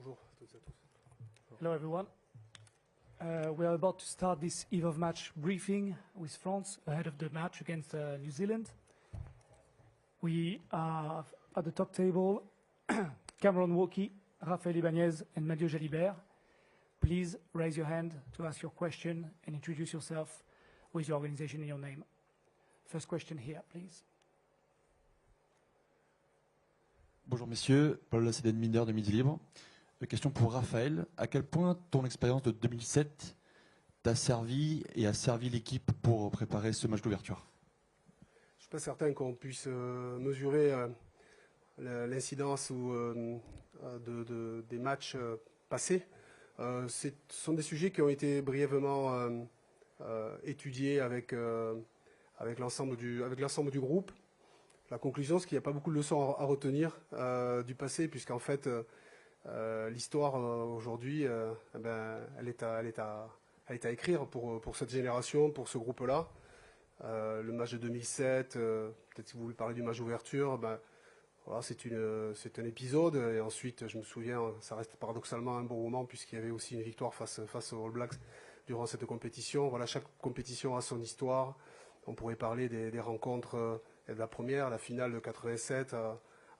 Bonjour à toutes et à tous. Hello everyone. We are about to start this eve of match briefing with France ahead of the match against New Zealand. We are at the top table, Cameron Walkie, Raphael Ibanez and Mathieu Jalibert. Please raise your hand to ask your question and introduce yourself with your organization and your name. First question here, please. Bonjour messieurs, Paul Lacédène Mineur de Midi Libre. Question pour Raphaël. À quel point ton expérience de 2007 t'a servi et a servi l'équipe pour préparer ce match d'ouverture? Je ne suis pas certain qu'on puisse mesurer l'incidence des matchs passés. Ce sont des sujets qui ont été brièvement étudiés avec l'ensemble du groupe. La conclusion, c'est qu'il n'y a pas beaucoup de leçons à retenir du passé, puisqu'en fait, l'histoire aujourd'hui, elle est à écrire pour cette génération, pour ce groupe-là. Le match de 2007, peut-être si vous voulez parler du match d'ouverture, voilà, c'est un épisode. Et ensuite, je me souviens, ça reste paradoxalement un bon moment, puisqu'il y avait aussi une victoire face aux All Blacks durant cette compétition. Voilà, chaque compétition a son histoire. On pourrait parler des rencontres de la première, la finale de 87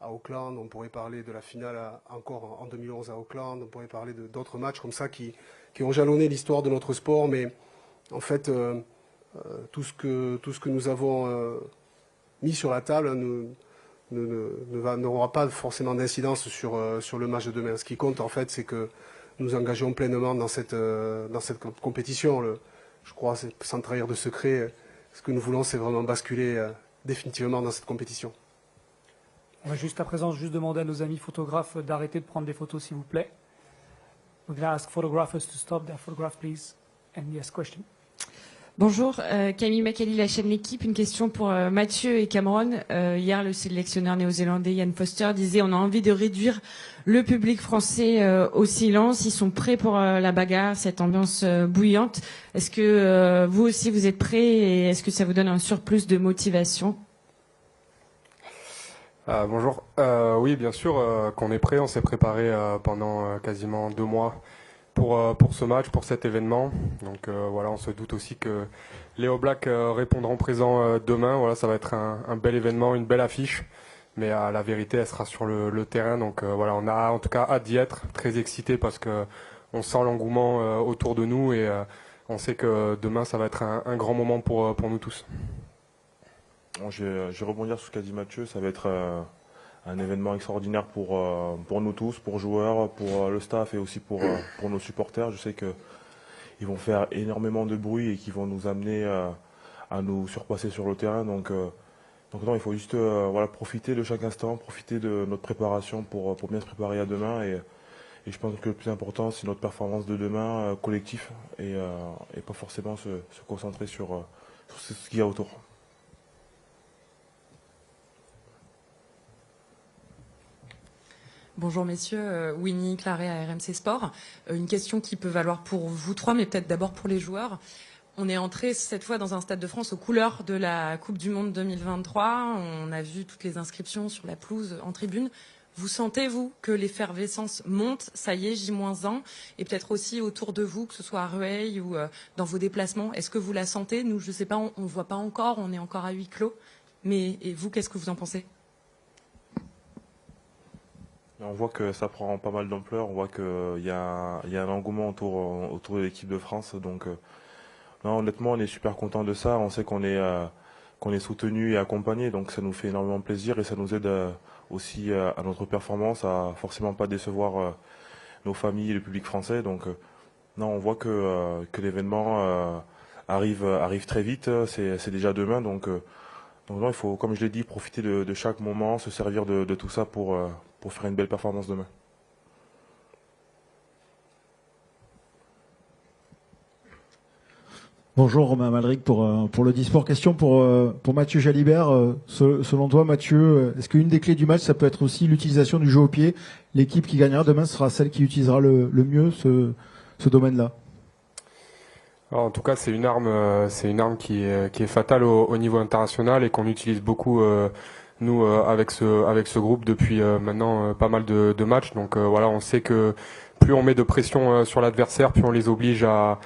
à Auckland. On pourrait parler de la finale encore en 2011 à Auckland. On pourrait parler d'autres matchs comme ça qui ont jalonné l'histoire de notre sport. Mais en fait, tout ce que nous avons mis sur la table n'aura pas forcément d'incidence sur le match de demain. Ce qui compte, en fait, c'est que nous engageons pleinement dans cette compétition. Je crois, sans trahir de secret, ce que nous voulons, c'est vraiment basculer définitivement dans cette compétition. On va juste à présent demander à nos amis photographes d'arrêter de prendre des photos, s'il vous plaît. We're going to ask photographers to stop their photograph, please. And yes, question. Bonjour, Camille Macali, la chaîne L'équipe. Une question pour Mathieu et Cameron. Hier, le sélectionneur néo-zélandais Ian Foster disait on a envie de réduire le public français au silence. Ils sont prêts pour la bagarre, cette ambiance bouillante. Est-ce que vous aussi vous êtes prêts et est-ce que ça vous donne un surplus de motivation? Bonjour. Oui, bien sûr qu'on est prêt. On s'est préparé pendant quasiment 2 mois pour ce match, pour cet événement. Donc voilà, on se doute aussi que les All Blacks répondront présents demain. Voilà, ça va être un bel événement, une belle affiche. Mais la vérité, elle sera sur le terrain. Donc voilà, on a en tout cas hâte d'y être, très excité parce que on sent l'engouement autour de nous et on sait que demain, ça va être un grand moment pour nous tous. Je vais rebondir sur ce qu'a dit Mathieu. Ça va être un événement extraordinaire pour nous tous, pour joueurs, pour le staff et aussi pour nos supporters. Je sais qu'ils vont faire énormément de bruit et qu'ils vont nous amener à nous surpasser sur le terrain. Donc non, il faut juste profiter de chaque instant, profiter de notre préparation pour bien se préparer à demain. Et je pense que le plus important, c'est notre performance de demain collectif et pas forcément se concentrer sur ce qu'il y a autour. Bonjour messieurs, Winnie Claret à RMC Sport. Une question qui peut valoir pour vous trois, mais peut-être d'abord pour les joueurs. On est entré cette fois dans un Stade de France aux couleurs de la Coupe du Monde 2023. On a vu toutes les inscriptions sur la pelouse en tribune. Vous sentez, vous, que l'effervescence monte, ça y est, J-1, et peut-être aussi autour de vous, que ce soit à Rueil ou dans vos déplacements. Est-ce que vous la sentez? Nous, je ne sais pas, on ne voit pas encore, on est encore à huis clos. Mais et vous, qu'est-ce que vous en pensez? On voit que ça prend pas mal d'ampleur, on voit qu'il y a un engouement autour de l'équipe de France. Donc non, honnêtement, on est super content de ça. On sait qu'on est soutenu et accompagné, donc ça nous fait énormément plaisir et ça nous aide aussi à notre performance, à forcément pas décevoir nos familles et le public français. Donc non, on voit que l'événement arrive très vite. C'est déjà demain, donc non, il faut, comme je l'ai dit, profiter de chaque moment, se servir de tout ça pour faire une belle performance demain. Bonjour Romain Malric pour le Disport. Question pour Mathieu Jalibert. Selon toi Mathieu, est-ce qu'une des clés du match ça peut être aussi l'utilisation du jeu au pied? L'équipe qui gagnera demain sera celle qui utilisera le mieux ce domaine-là? Alors, en tout cas, c'est une arme qui est fatale au niveau international et qu'on utilise beaucoup nous avec ce groupe depuis maintenant pas mal de matchs. Donc voilà, on sait que plus on met de pression sur l'adversaire, plus on les oblige à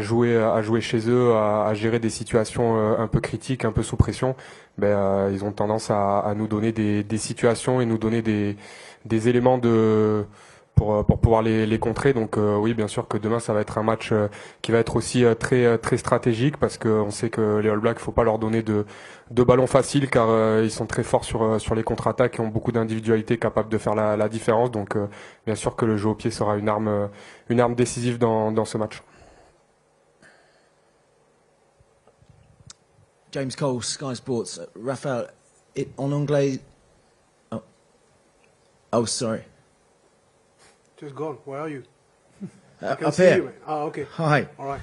jouer chez eux, à gérer des situations un peu critiques, un peu sous pression. Ils ont tendance à nous donner des situations et nous donner des éléments pour pouvoir les contrer. Donc oui, bien sûr que demain ça va être un match qui va être aussi très stratégique, parce qu'on sait que les All Blacks, il faut pas leur donner de ballons faciles, car ils sont très forts sur les contre-attaques et ont beaucoup d'individualités capables de faire la différence. Donc bien sûr que le jeu au pied sera une arme décisive dans ce match. James Cole, Sky Sports. Raphael, en anglais... Oh, sorry. Just gone. Where are you? Up here. Ah, okay. Hi. All right.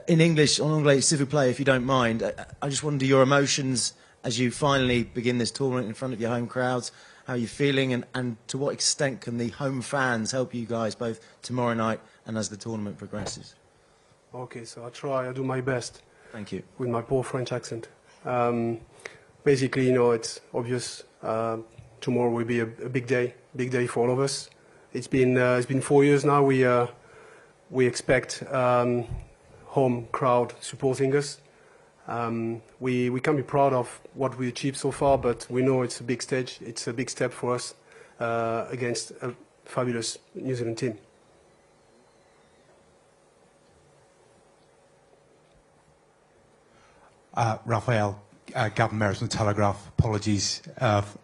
In English, en anglais, s'il vous plaît, if you don't mind. I just wonder your emotions as you finally begin this tournament in front of your home crowds. How are you feeling, and to what extent can the home fans help you guys both tomorrow night and as the tournament progresses? Okay, so I do my best. Thank you. With my poor French accent. Basically, it's obvious. Tomorrow will be a big day for all of us. It's been 4 years now. We expect home crowd supporting us. We can be proud of what we achieved so far, but we know it's a big stage. It's a big step for us against a fabulous New Zealand team. Raphael, Gavin Merritt from the Telegraph. Apologies,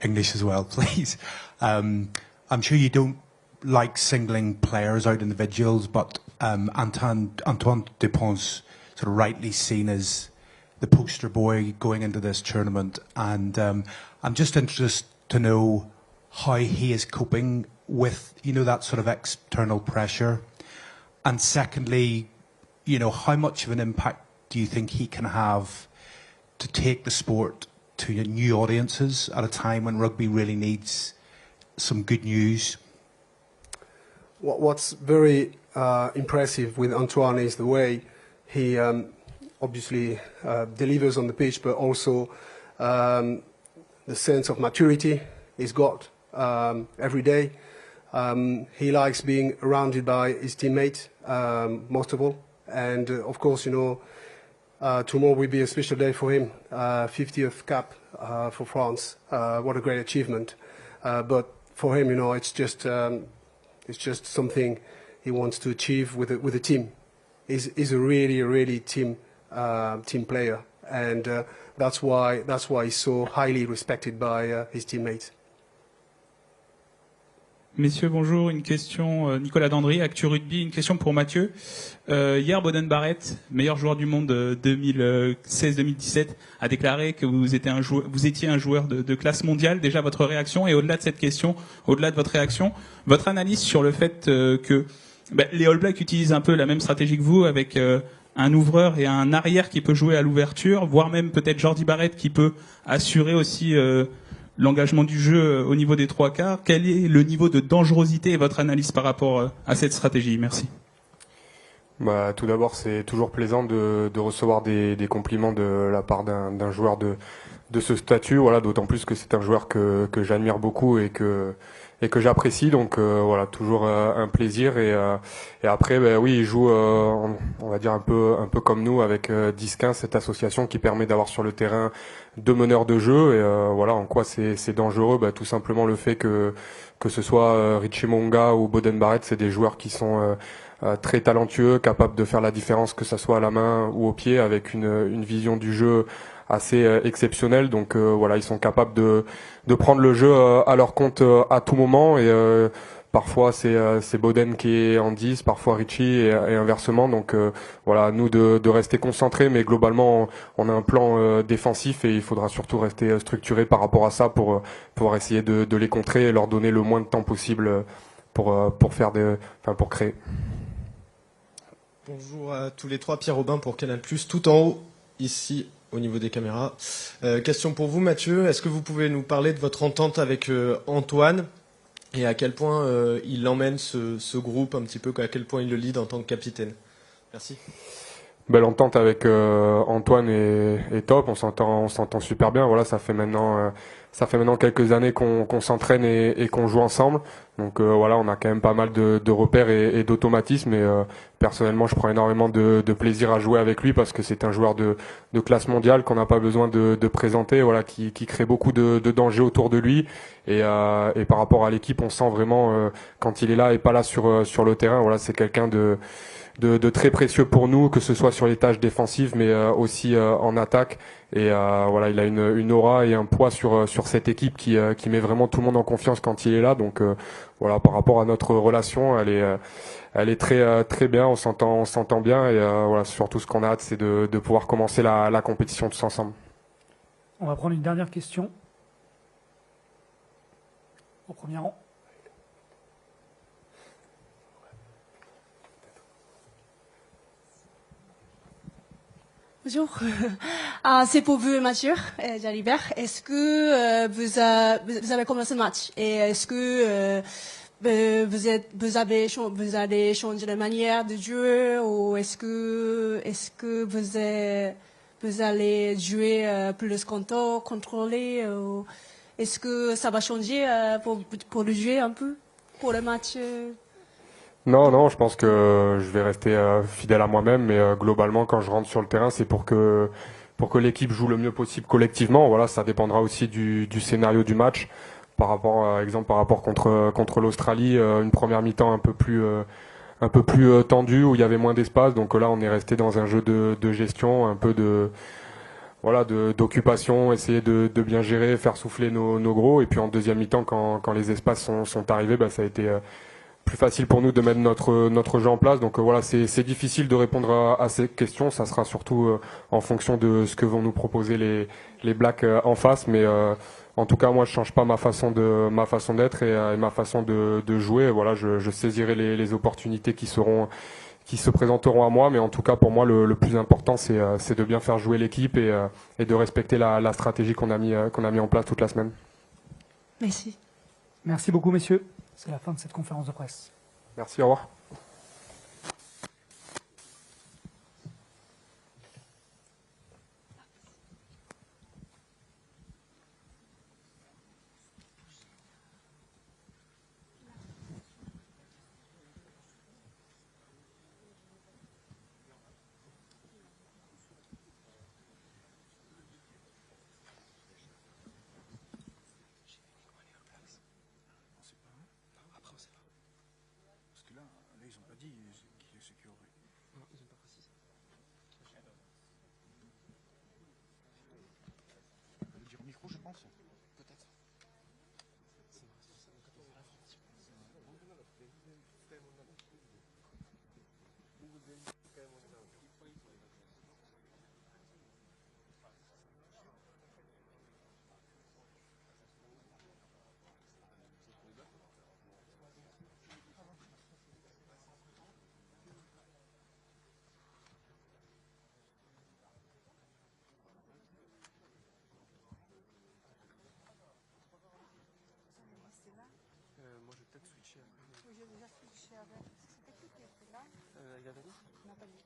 English as well, please. I'm sure you don't like singling players out, individuals, but Antoine Dupont sort of rightly seen as the poster boy going into this tournament, and I'm just interested to know how he is coping with, that sort of external pressure, and secondly, how much of an impact do you think he can have to take the sport to new audiences at a time when rugby really needs some good news? What's very impressive with Antoine is the way he obviously delivers on the pitch, but also the sense of maturity he's got every day. He likes being surrounded by his teammates, most of all. And of course, tomorrow will be a special day for him, 50th cap for France. What a great achievement! But for him, it's just something he wants to achieve with the team. He's a really team player, and that's why he's so highly respected by his teammates. Messieurs, bonjour. Une question, Nicolas Dandry, Actu Rugby. Une question pour Mathieu. Hier, Boden Barrett, meilleur joueur du monde 2016-2017, a déclaré que vous étiez un joueur de classe mondiale. Déjà, votre réaction, et au-delà de cette question, au-delà de votre réaction, votre analyse sur le fait que les All Blacks utilisent un peu la même stratégie que vous, avec un ouvreur et un arrière qui peut jouer à l'ouverture, voire même peut-être Jordi Barrett qui peut assurer aussi l'engagement du jeu au niveau des trois quarts. Quel est le niveau de dangerosité et votre analyse par rapport à cette stratégie? Merci. Tout d'abord, c'est toujours plaisant de recevoir des compliments de la part d'un joueur de ce statut. Voilà, d'autant plus que c'est un joueur que j'admire beaucoup et que j'apprécie. Donc voilà, toujours un plaisir. Et après, oui, il joue, on va dire un peu comme nous, avec 10-15, cette association qui permet d'avoir sur le terrain deux meneurs de jeu. Et voilà, en quoi c'est dangereux, tout simplement le fait que ce soit Richie Monga ou Boden Barrett, c'est des joueurs qui sont très talentueux, capables de faire la différence, que ça soit à la main ou au pied, avec une vision du jeu assez exceptionnelle. Donc voilà, ils sont capables de prendre le jeu à leur compte à tout moment. Et parfois c'est Boden qui est en 10, parfois Richie et inversement. Donc voilà, à nous de rester concentrés, mais globalement on a un plan défensif et il faudra surtout rester structuré par rapport à ça pour pouvoir essayer de les contrer et leur donner le moins de temps possible pour créer. Bonjour à tous les trois, Pierre Aubin pour Canal+, tout en haut, ici, au niveau des caméras. Question pour vous, Mathieu. Est-ce que vous pouvez nous parler de votre entente avec Antoine et à quel point il emmène ce groupe un petit peu, à quel point il le lead en tant que capitaine? Merci. L'entente avec Antoine est top, on s'entend super bien. Voilà, ça fait maintenant ça fait maintenant quelques années qu'on s'entraîne et qu'on joue ensemble. Donc voilà, on a quand même pas mal de repères et d'automatismes. Et personnellement, je prends énormément de plaisir à jouer avec lui parce que c'est un joueur de classe mondiale qu'on n'a pas besoin de présenter, voilà, qui crée beaucoup de dangers autour de lui. Et par rapport à l'équipe, on sent vraiment quand il est là et pas là sur le terrain. Voilà, c'est quelqu'un de très précieux pour nous, que ce soit sur les tâches défensives, mais aussi en attaque. Et voilà, il a une aura et un poids sur cette équipe qui met vraiment tout le monde en confiance quand il est là. Donc voilà, par rapport à notre relation, elle est très bien. On s'entend bien. Et voilà, surtout ce qu'on a hâte, c'est de pouvoir commencer la compétition tous ensemble. On va prendre une dernière question. Au premier rang. Bonjour. C'est pour vous, Mathieu Jalibert. Est-ce que vous avez commencé le match et est-ce que vous allez changer de manière de jouer ou est-ce que vous allez jouer plus contrôlé ou est-ce que ça va changer pour le jouer un peu pour le match Non, je pense que je vais rester fidèle à moi-même, mais globalement, quand je rentre sur le terrain, c'est pour que l'équipe joue le mieux possible collectivement. Voilà, ça dépendra aussi du scénario du match. Par rapport contre l'Australie, une première mi-temps un peu plus tendue où il y avait moins d'espace. Donc là, on est resté dans un jeu de gestion, un peu d'occupation, essayer de bien gérer, faire souffler nos gros. Et puis en deuxième mi-temps, quand les espaces sont arrivés, ça a été plus facile pour nous de mettre notre jeu en place. Donc voilà, c'est difficile de répondre à ces questions. Ça sera surtout en fonction de ce que vont nous proposer les Blacks en face. Mais en tout cas, moi, je change pas ma façon d'être et ma façon de jouer. Voilà, je saisirai les opportunités qui se présenteront à moi. Mais en tout cas, pour moi, le plus important, c'est de bien faire jouer l'équipe et de respecter la stratégie qu'on a mis en place toute la semaine. Merci. Merci beaucoup, messieurs. C'est la fin de cette conférence de presse. Merci, au revoir. Moi, je vais peut-être switcher après. Oui, j'ai déjà switché avec. C'était qui était là Nathalie. Nathalie.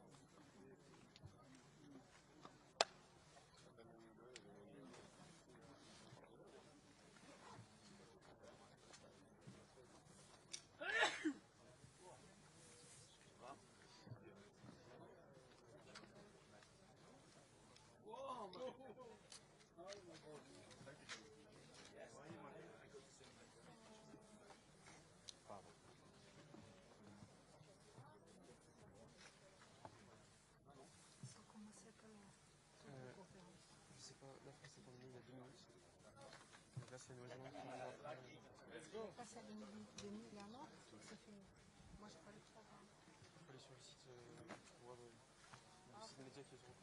Je sais pas, la France est terminée il y a 2 minutes. Donc là, c'est le joint qui va. Ça, c'est demi, là, non ça fait... Moi, j'ai pas les 3. Il faut aller sur le site, le site média qui est sur le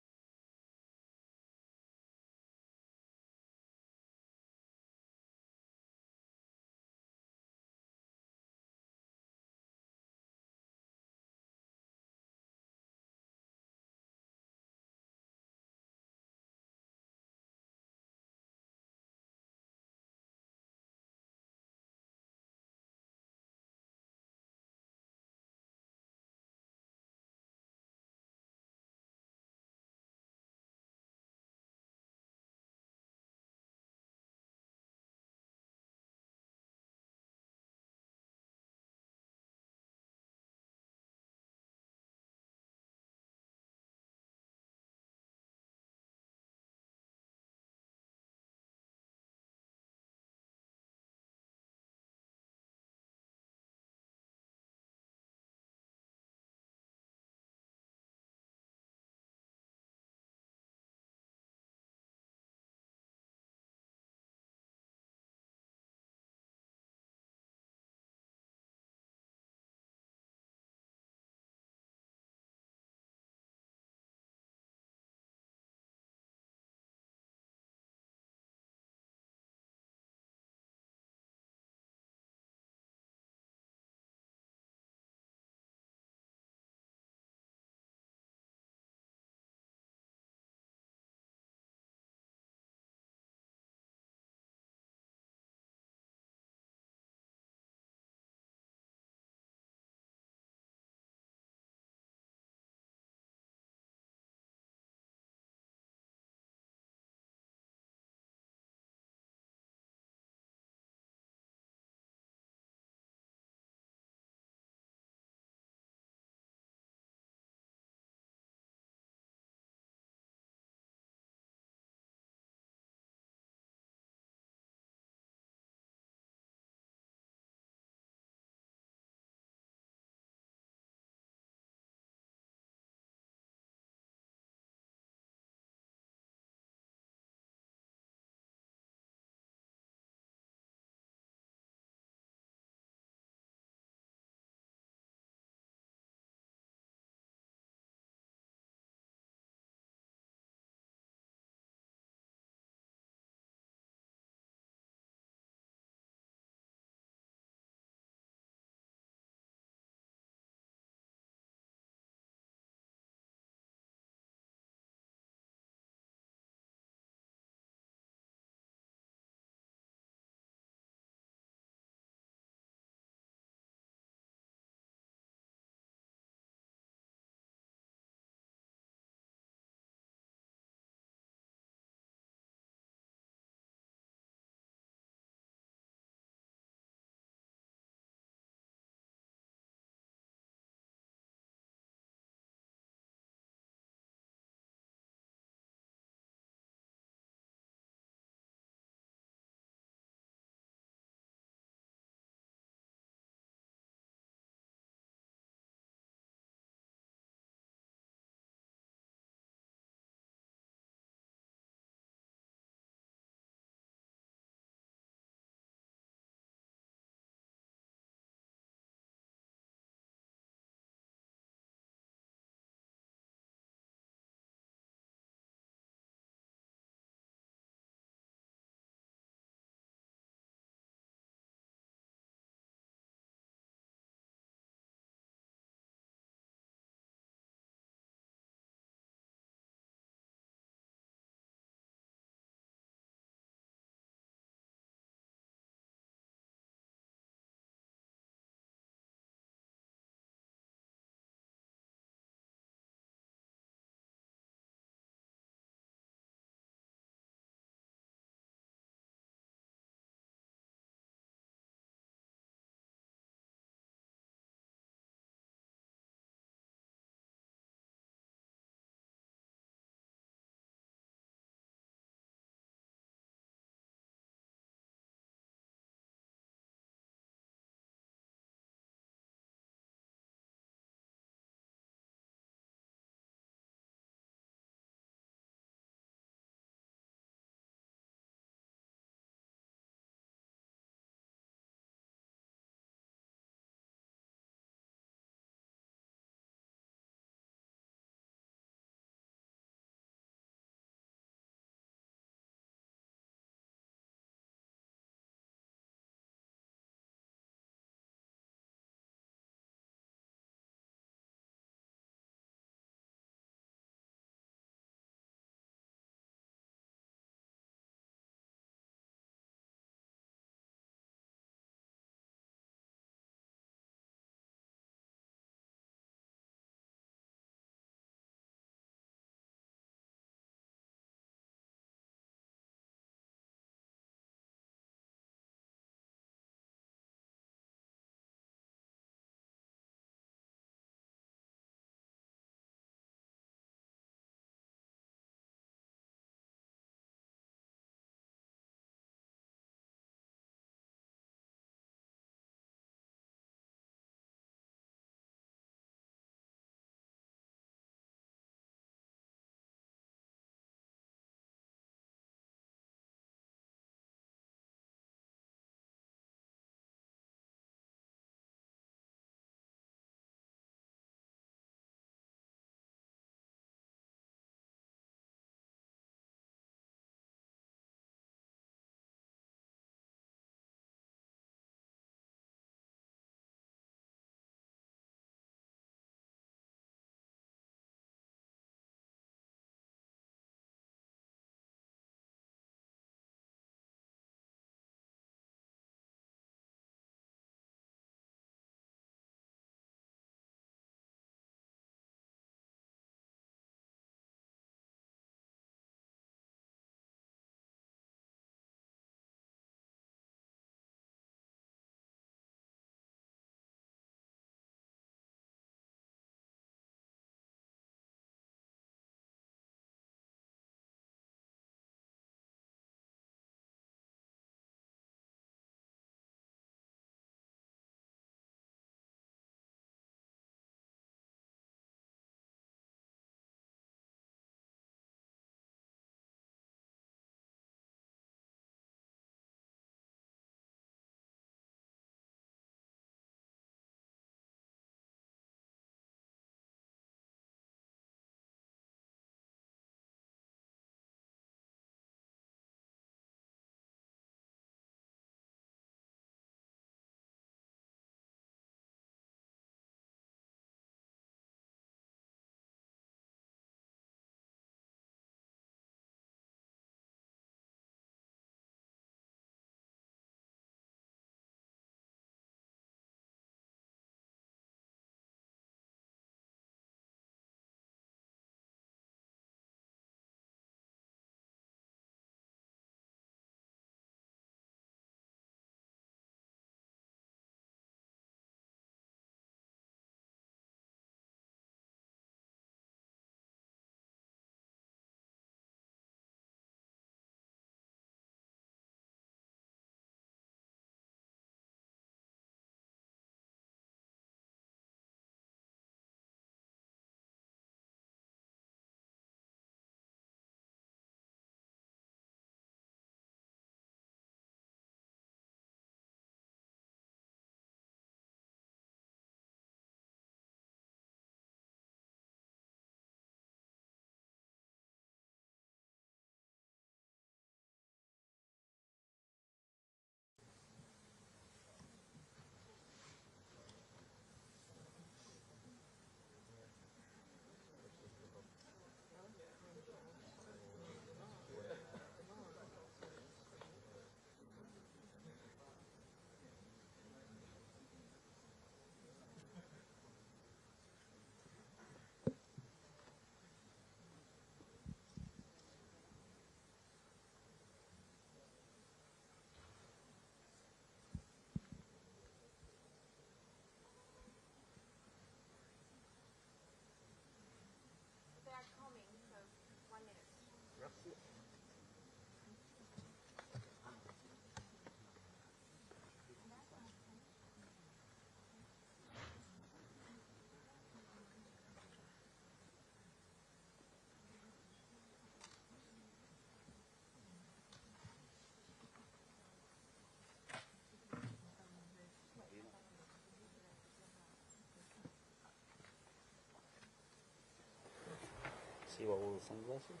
See what all the sunglasses?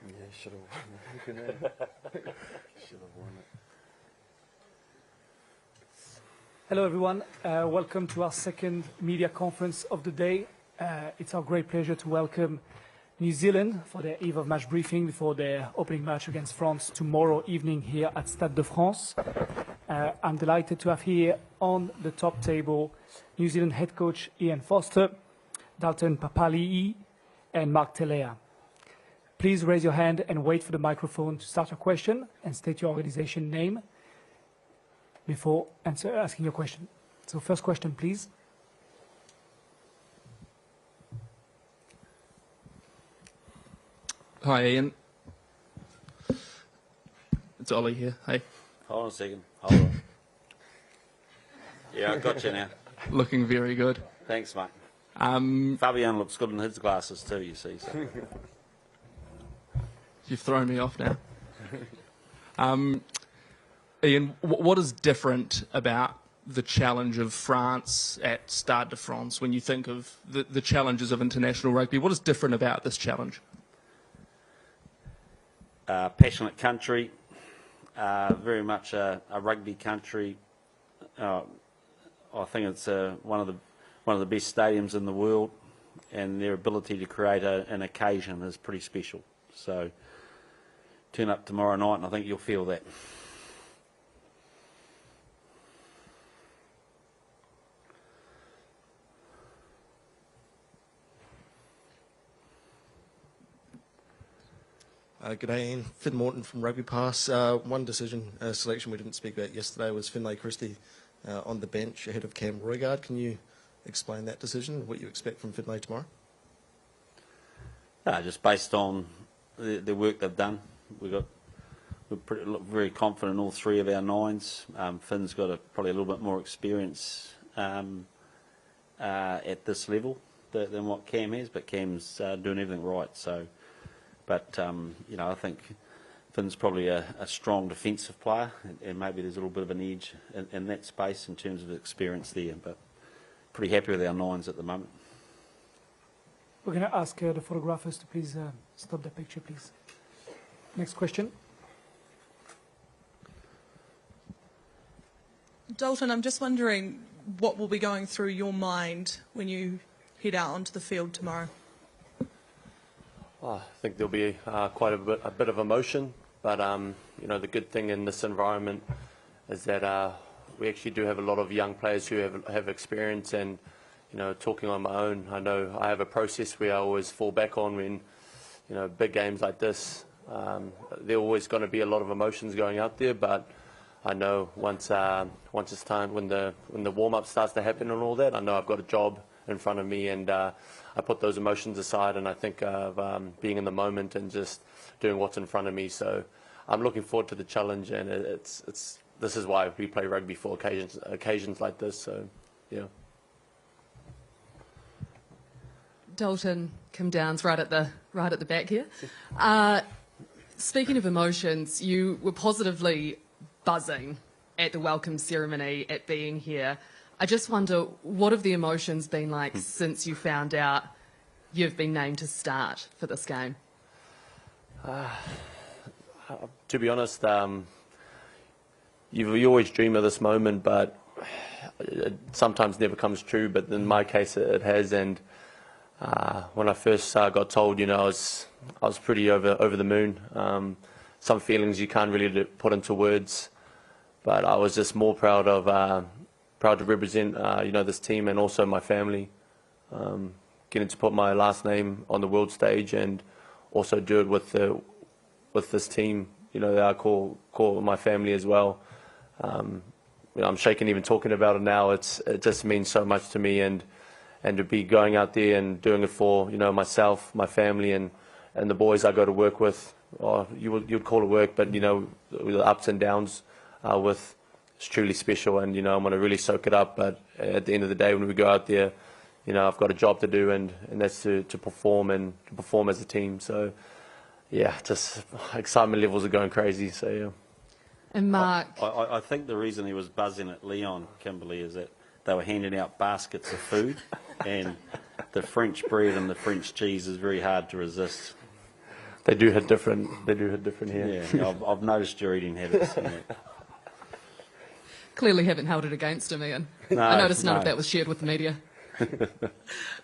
Yeah, should have worn it. Should have worn it. Hello, everyone. Welcome to our second media conference of the day. It's our great pleasure to welcome New Zealand for their eve of match briefing before their opening match against France tomorrow evening here at Stade de France. I'm delighted to have here on the top table New Zealand head coach Ian Foster, Dalton Papali'i, and Mark Telea. Please raise your hand and wait for the microphone to start your question and state your organization name before asking your question. So first question, please. Hi, Ian. It's Ollie here. Hey. Hold on a second. Hold on. Yeah, I got you now. Looking very good. Thanks, mate. Fabian looks good in his glasses too, you see. So. You've thrown me off now. Ian, what is different about the challenge of France at Stade de France when you think of the challenges of international rugby? What is different about this challenge? Passionate country, very much a rugby country. I think it's one of the best stadiums in the world, and their ability to create an occasion is pretty special. So turn up tomorrow night, and I think you'll feel that. Good day, Ian. Finn Morton from Rugby Pass. One decision selection we didn't speak about yesterday was Finlay Christie on the bench ahead of Cam Roigard. Can you explain that decision, what you expect from Finlay tomorrow? Just based on the work they've done. We're very confident in all three of our nines. Finn's got probably a little bit more experience at this level than what Cam has, but Cam's doing everything right. So. But, I think Finn's probably a strong defensive player, and maybe there's a little bit of an edge in that space in terms of experience there. But pretty happy with our nines at the moment. We're going to ask the photographers to please stop the picture, please. Next question. Dalton, I'm just wondering what will be going through your mind when you head out onto the field tomorrow? I think there'll be quite a bit of emotion, but the good thing in this environment is that we actually do have a lot of young players who have experience, and talking on my own, I know I have a process where I always fall back on when big games like this. There's always going to be a lot of emotions going out there, but I know once it's time, when the warm up starts to happen and all that, I know I've got a job in front of me, and I put those emotions aside, and I think of being in the moment and just doing what's in front of me. So I'm looking forward to the challenge, and this is why we play rugby, for occasions like this. So yeah. Dalton, Kim Downs, right at the back here. Speaking of emotions, you were positively buzzing at the welcome ceremony, at being here. I just wonder, what have the emotions been like since you found out you've been named to start for this game? To be honest, you always dream of this moment, but it sometimes never comes true. But in my case, it has. And when I first got told, I was pretty over the moon. Some feelings you can't really put into words, but I was just more proud to represent this team and also my family, getting to put my last name on the world stage and also do it with this team that I call my family as well. I'm shaking even talking about it now. It just means so much to me, and to be going out there and doing it for myself, my family, and the boys I go to work with. Or you'd call it work, but the ups and downs with. It's truly special, and I'm going to really soak it up. But at the end of the day, when we go out there, I've got a job to do, and that's to perform and to perform as a team. So, yeah, just excitement levels are going crazy. So, yeah. And Mark, I think the reason he was buzzing at Leon, Kimberley, is that they were handing out baskets of food, and the French bread and the French cheese is very hard to resist. They do hit different here. Yeah, I've noticed your eating habits. Yeah. Clearly haven't held it against him, Ian. No, I noticed none of no. that was shared with the media.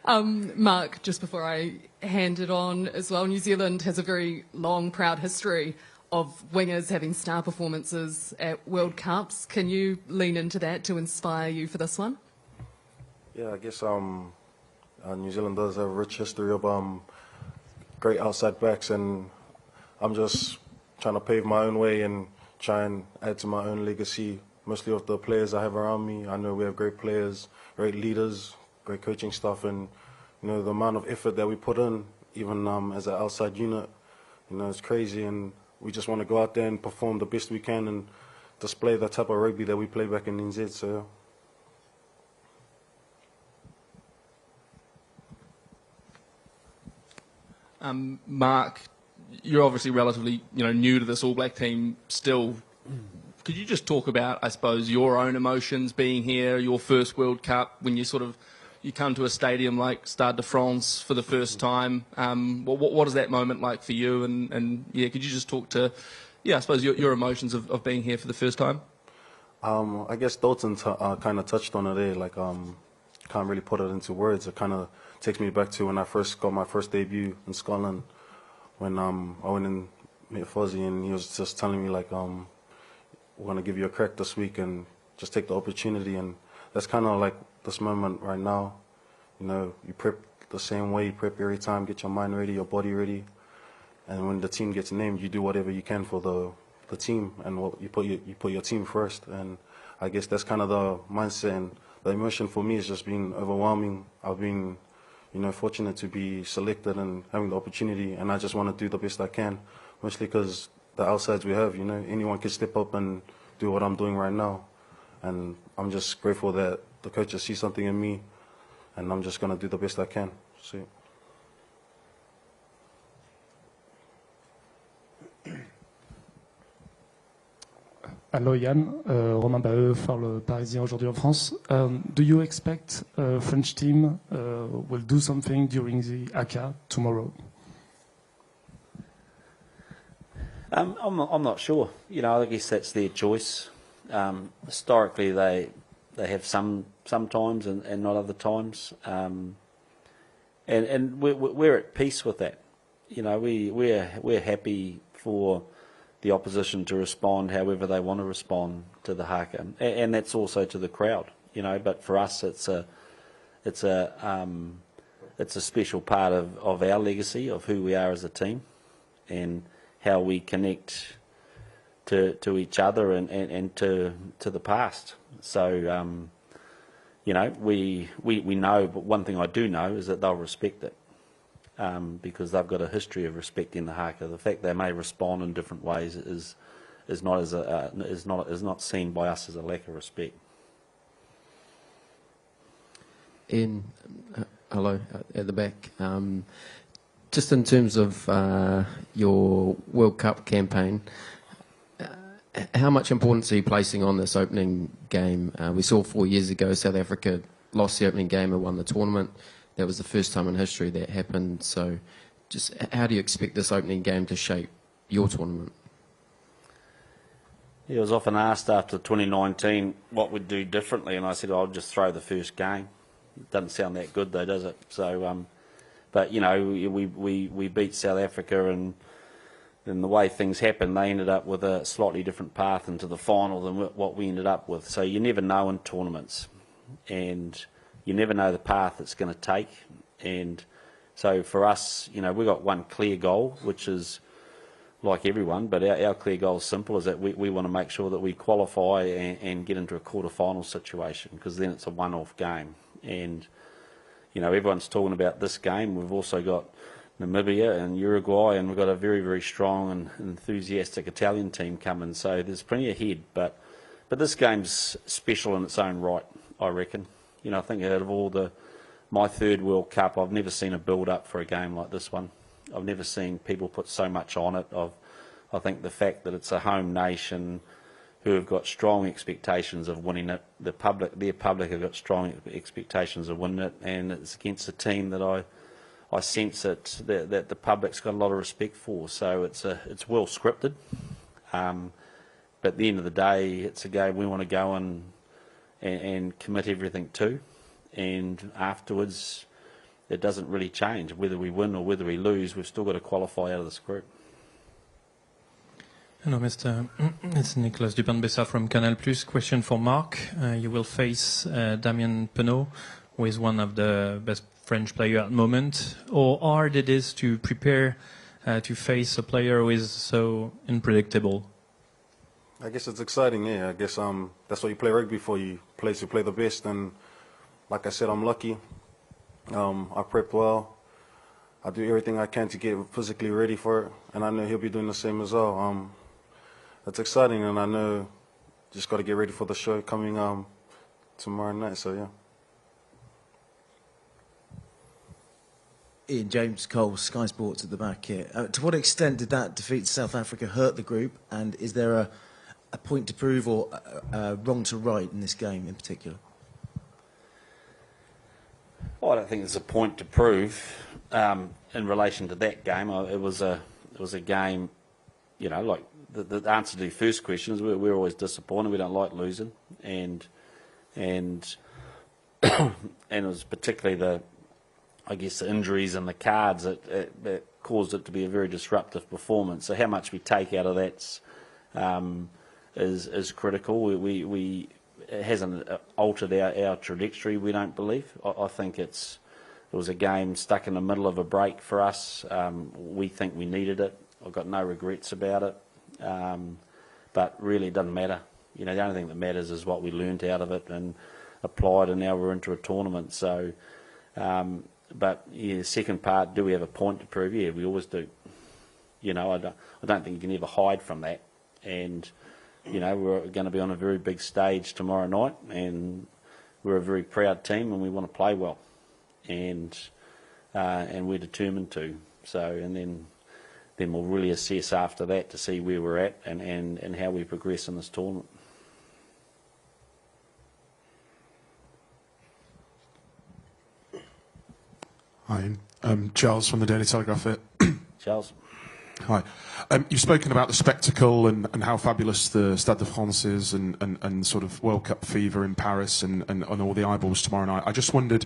Mark, just before I hand it on as well, New Zealand has a very long, proud history of wingers having star performances at World Cups. Can you lean into that to inspire you for this one? Yeah, I guess New Zealand does have a rich history of great outside backs, and I'm just trying to pave my own way and try and add to my own legacy, mostly of the players I have around me. I know we have great players, great leaders, great coaching staff, and you know the amount of effort that we put in, even as an outside unit, you know, it's crazy, and we just want to go out there and perform the best we can and display the type of rugby that we play back in NZ. So. Mark, you're obviously relatively, new to this All Black team still. Could you just talk about, I suppose, your own emotions being here, your first World Cup, when you come to a stadium like Stade de France for the first time? What is that moment like for you? And yeah, could you just talk to, I suppose, your emotions of being here for the first time? I guess Dalton kind of touched on it there. Like, can't really put it into words. It kind of takes me back to when I first got my first debut in Scotland, when I went and met Fozzie, and he was just telling me like, we're going to give you a crack this week and just take the opportunity. And that's kind of like this moment right now. You know, you prep the same way, you prep every time, get your mind ready, your body ready. And when the team gets named, you do whatever you can for the team, and you put your team first. And I guess that's kind of the mindset, and the emotion for me has just been overwhelming. I've been, fortunate to be selected and having the opportunity, and I just want to do the best I can, mostly because the outsides we have, anyone can step up and do what I'm doing right now. And I'm just grateful that the coaches see something in me, and I'm just going to do the best I can. So. Hello Yann, Romain Baheux for le Parisien aujourd'hui en France. Do you expect French team will do something during the ACA tomorrow? I'm not sure. I guess that's their choice. Historically, they have sometimes and not other times, and we're at peace with that. We're happy for the opposition to respond however they want to respond to the haka, and that's also to the crowd. But for us, it's a special part of our legacy, of who we are as a team, and how we connect to each other and to the past. So we know, but one thing I do know is that they'll respect it. Because they've got a history of respecting the haka. The fact they may respond in different ways is not seen by us as a lack of respect. Ian, hello at the back. Just in terms of your World Cup campaign, how much importance are you placing on this opening game? We saw 4 years ago South Africa lost the opening game and won the tournament. That was the first time in history that happened. So just how do you expect this opening game to shape your tournament? Yeah, I was often asked after 2019 what we'd do differently, and I said, I'll just throw the first game. It doesn't sound that good though, does it? So, but we beat South Africa, and the way things happened, they ended up with a slightly different path into the final than what we ended up with. So you never know in tournaments, and you never know the path it's going to take. And so for us, we've got one clear goal, which is like everyone, but our clear goal is simple, is that we want to make sure that we qualify and get into a quarter-final situation, because then it's a one-off game. And, everyone's talking about this game. We've also got Namibia and Uruguay, and we've got a very, very strong and enthusiastic Italian team coming. So there's plenty ahead, but this game's special in its own right, I reckon. I think out of my third World Cup, I've never seen a build-up for a game like this one. I've never seen people put so much on it. I think the fact that it's a home nation who have got strong expectations of winning it. Their public have got strong expectations of winning it, and it's against a team that I sense that the public's got a lot of respect for. So it's well scripted, but at the end of the day, it's a game we want to go and commit everything to, and afterwards it doesn't really change whether we win or whether we lose. We've still got to qualify out of this group. Hello, Mr. It's Nicolas Dupin-Bessa from Canal+. Question for Marc. You will face Damien Penaud, who is one of the best French players at the moment. How hard it is to prepare to face a player who is so unpredictable? I guess it's exciting, yeah. I guess that's what you play rugby for. You play to play the best, and like I said, I'm lucky. I prepped well. I do everything I can to get physically ready for it, and I know he'll be doing the same as well. It's exciting, and I know just got to get ready for the show coming tomorrow night. So yeah. Ian James Cole, Sky Sports at the back here. To what extent did that defeat to South Africa hurt the group, and is there a point to prove or wrong to right in this game in particular? Well, I don't think there's a point to prove in relation to that game. It was a game, you know, like the answer to the first question is we're always disappointed. We don't like losing, and and it was particularly the injuries and the cards that caused it to be a very disruptive performance. So how much we take out of that is critical. It hasn't altered our trajectory, we don't believe. I think it was a game stuck in the middle of a break for us. We think we needed it. I've got no regrets about it. But really it doesn't matter. You know, the only thing that matters is what we learnt out of it and applied, and now we're into a tournament. So, but yeah, the second part, do we have a point to prove? Yeah, we always do. You know, I don't think you can ever hide from that. And you know, we're going to be on a very big stage tomorrow night, and we're a very proud team, and we want to play well, and we're determined to. So, and then we'll really assess after that to see where we're at and how we progress in this tournament. Hi, Charles from the Daily Telegraph here. Charles. Hi. You've spoken about the spectacle and how fabulous the Stade de France is and sort of World Cup fever in Paris and all the eyeballs tomorrow night. I just wondered,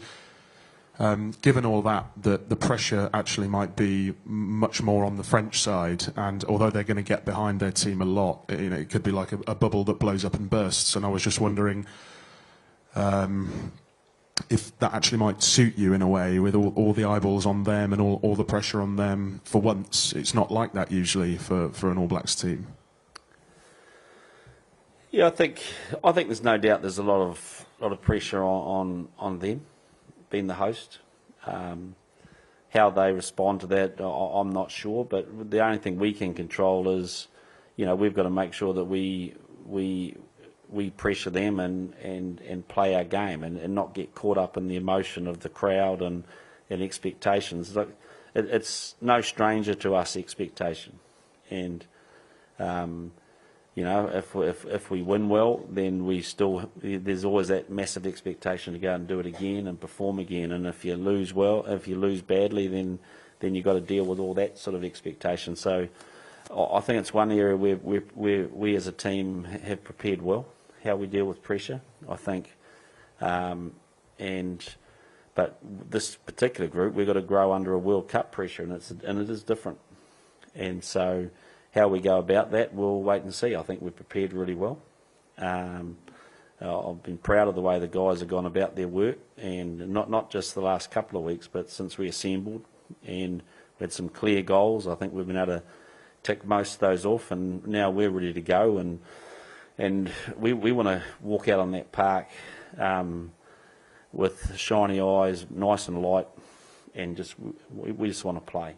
given all that, the pressure actually might be much more on the French side, and although they're going to get behind their team a lot, you know, it could be like a bubble that blows up and bursts. And I was just wondering if that actually might suit you in a way, with all the eyeballs on them and all the pressure on them. For once, it's not like that usually for an All Blacks team. Yeah, I think there's no doubt there's a lot of pressure on them, being the host. How they respond to that, I'm not sure. But the only thing we can control is, you know, we've got to make sure that we pressure them and play our game and not get caught up in the emotion of the crowd and expectations. Look, it's no stranger to us, expectation, and you know, if we win well, then there's always that massive expectation to go and do it again and perform again. And if you lose badly, then you've got to deal with all that sort of expectation. So I think it's one area where we as a team have prepared well, how we deal with pressure, I think. But this particular group, we've got to grow under a World Cup pressure, and it is different. And so how we go about that, we'll wait and see. I think we've prepared really well. I've been proud of the way the guys have gone about their work, and not just the last couple of weeks, but since we assembled and we had some clear goals. I think we've been able to tick most of those off, and now we're ready to go, and we want to walk out on that park with shiny eyes, nice and light, and we just want to play,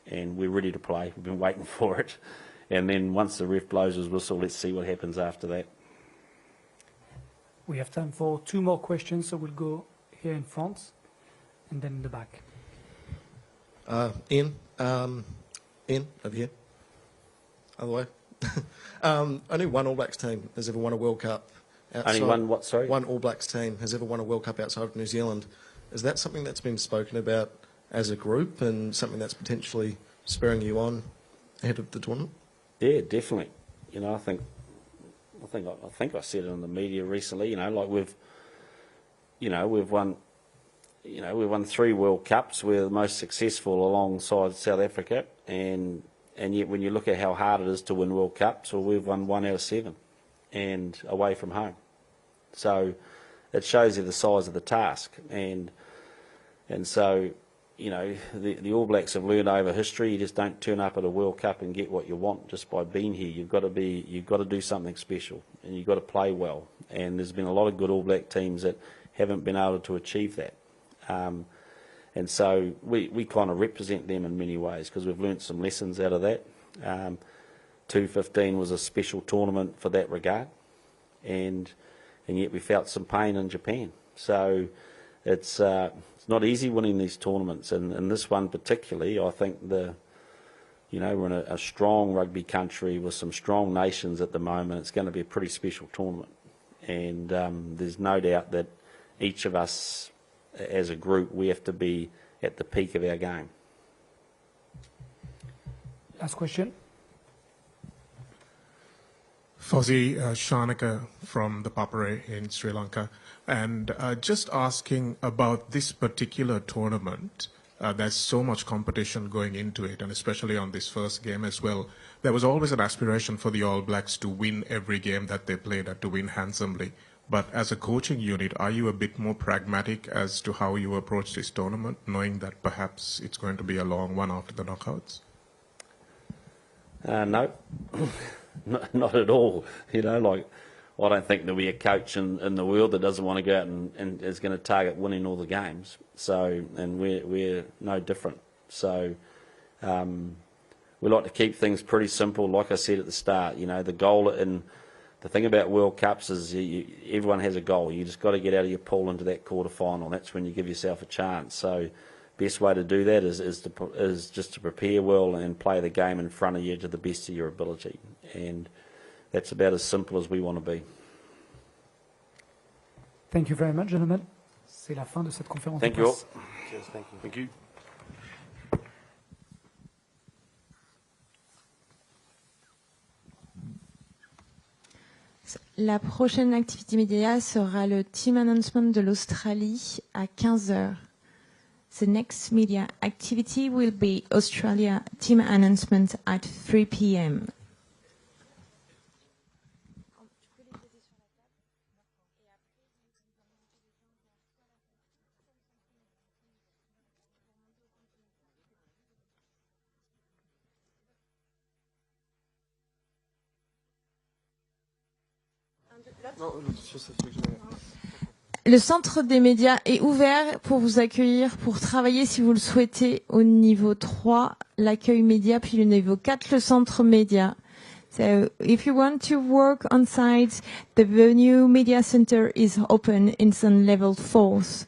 and we're ready to play. We've been waiting for it, and then once the ref blows his whistle, let's see what happens after that. We have time for 2 more questions, so we'll go here in front and then in the back. Ian, over here. Other way. Only one All Blacks team has ever won a World Cup. Only one what, sorry? One All Blacks team has ever won a World Cup outside of New Zealand. Is that something that's been spoken about as a group and something that's potentially spurring you on ahead of the tournament? Yeah, definitely. You know, I think I said it in the media recently. You know, like we've won 3 World Cups. We're the most successful alongside South Africa, and yet when you look at how hard it is to win World Cups, well, we've won 1 out of 7, and away from home. So it shows you the size of the task, and so, you know, the All Blacks have learned over history. You just don't turn up at a World Cup and get what you want just by being here. You've got to do something special, and you've got to play well. And there's been a lot of good All Black teams that haven't been able to achieve that. And so we kind of represent them in many ways because we've learnt some lessons out of that. 2015 was a special tournament for that regard, and yet we felt some pain in Japan. So it's not easy winning these tournaments, and this one particularly, I think we're in a strong rugby country with some strong nations at the moment. It's going to be a pretty special tournament, and there's no doubt that each of us as a group, we have to be at the peak of our game. Last question. Fozzie Shanaka from the Papare in Sri Lanka, and just asking about this particular tournament. There's so much competition going into it, and especially on this first game as well. There was always an aspiration for the All Blacks to win every game that they played and to win handsomely. But as a coaching unit, are you a bit more pragmatic as to how you approach this tournament, knowing that perhaps it's going to be a long one after the knockouts? No, not at all. You know, like, I don't think there'll be a coach in the world that doesn't want to go out and is going to target winning all the games. So, and we're no different. So, we like to keep things pretty simple. Like I said at the start, you know, the goal in the thing about World Cups is everyone has a goal. You just got to get out of your pool into that quarter final. That's when you give yourself a chance. So, best way to do that is just to prepare well and play the game in front of you to the best of your ability. And that's about as simple as we want to be. Thank you very much, gentlemen. C'est la fin de cette conférence. Thank you all. Cheers, thank you. Thank you. La prochaine activité média sera le team announcement de l'Australie à 15h. The next media activity will be Australia team announcement at 3 p.m. Le centre des médias est ouvert pour vous accueillir, pour travailler si vous le souhaitez au niveau 3, l'accueil média, puis le niveau 4, le centre média. So if you want to work on site, the new media center is open. It's on level 4.